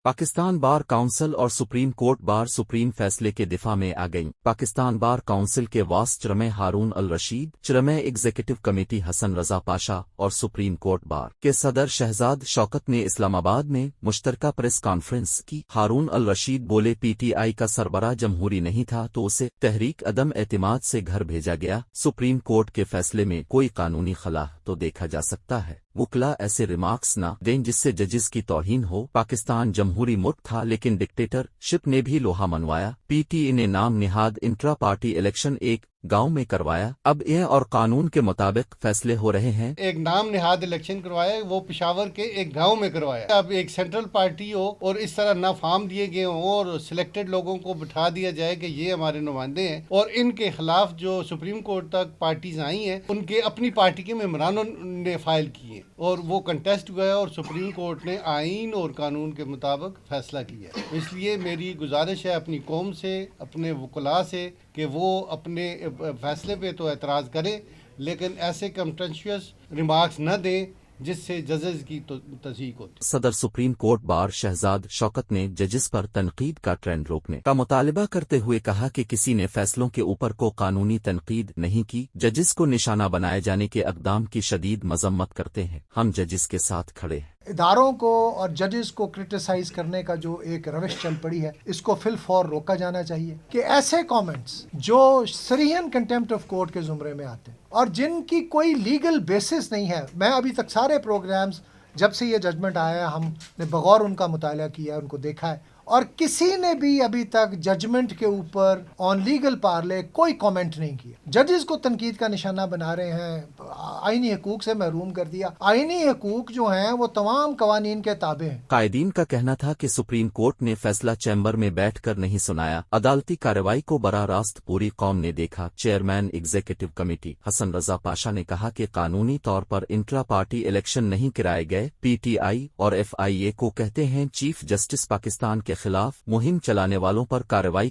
Pakistan bar council اور supreme court bar supreme فیصلے کے دفاع میں آ گئیں۔ پاکستان بار کونسل کے وائس چیئرمین ہارون الرشید، چیئرمین ایگزیکٹو کمیٹی حسن رضا پاشا اور سپریم کورٹ بار کے صدر شہزاد شوکت نے اسلام آباد میں مشترکہ پریس کانفرنس کی۔ ہارون الرشید بولے، پی ٹی آئی کا سربراہ جمہوری نہیں تھا تو اسے تحریک عدم اعتماد سے گھر بھیجا گیا۔ سپریم کورٹ کے فیصلے میں کوئی قانونی خلا تو دیکھا جا سکتا ہے۔ وکلا ایسے ریمارکس نہ دیں جس سے ججز کی توہین ہو۔ پاکستان جمہوری ملک تھا لیکن ڈکٹیٹر شپ نے بھی لوہا منوایا۔ پی ٹی آئی نے نام نہاد انٹرا پارٹی الیکشن ایک گاؤں میں کروایا۔ اب یہ اور قانون کے مطابق فیصلے ہو رہے ہیں۔ ایک نام نہاد الیکشن کروایا، وہ پشاور کے ایک گاؤں میں کروایا۔ اب ایک سینٹرل پارٹی ہو اور اس طرح نہ فارم دیے گئے ہوں اور سلیکٹڈ لوگوں کو بٹھا دیا جائے کہ یہ ہمارے نمائندے ہیں، اور ان کے خلاف جو سپریم کورٹ تک پارٹیز آئی ہیں ان کے اپنی پارٹی کے ممبرانوں نے فائل کیے اور وہ کنٹیسٹ ہوا ہے اور سپریم کورٹ نے آئین اور قانون کے مطابق فیصلہ کیا ہے۔ اس لیے میری گزارش ہے اپنی قوم سے، اپنے وکلاء سے، کہ وہ اپنے فیصلے پہ تو اعتراض کریں لیکن ایسے کنٹینشیس ریمارکس نہ دیں جس سے ججز کی تصحیح ہوتی۔ صدر سپریم کورٹ بار شہزاد شوکت نے ججز پر تنقید کا ٹرینڈ روکنے کا مطالبہ کرتے ہوئے کہا کہ کسی نے فیصلوں کے اوپر کو قانونی تنقید نہیں کی۔ ججز کو نشانہ بنائے جانے کے اقدام کی شدید مذمت کرتے ہیں۔ ہم ججز کے ساتھ کھڑے ہیں۔ اداروں کو اور ججز کو کرٹیسائز کرنے کا جو ایک روش چل پڑی ہے، اس کو فی الفور روکا جانا چاہیے کہ ایسے کامنٹس جو صریحاً کنٹیمپٹ آف کورٹ کے زمرے میں آتے ہیں اور جن کی کوئی لیگل بیسس نہیں ہے۔ میں ابھی تک سارے پروگرامز جب سے یہ ججمنٹ آیا ہے ہم نے بغور ان کا مطالعہ کیا ہے، ان کو دیکھا ہے، اور کسی نے بھی ابھی تک ججمنٹ کے اوپر آن لیگل پارلے کوئی کامنٹ نہیں کیا۔ ججز کو تنقید کا نشانہ بنا رہے ہیں، آئینی حقوق سے محروم کر دیا۔ آئینی حقوق جو ہیں وہ تمام قوانین کے تابع ہیں۔ قائدین کا کہنا تھا کہ سپریم کورٹ نے فیصلہ چیمبر میں بیٹھ کر نہیں سنایا، عدالتی کارروائی کو براہ راست پوری قوم نے دیکھا۔ چیئرمین ایگزیکٹو کمیٹی حسن رضا پاشا نے کہا کہ قانونی طور پر انٹرا پارٹی الیکشن نہیں کرائے گئے۔ پی ٹی آئی اور ایف آئی اے کو کہتے ہیں چیف جسٹس پاکستان کے خلاف مہم چلانے والوں پر کارروائی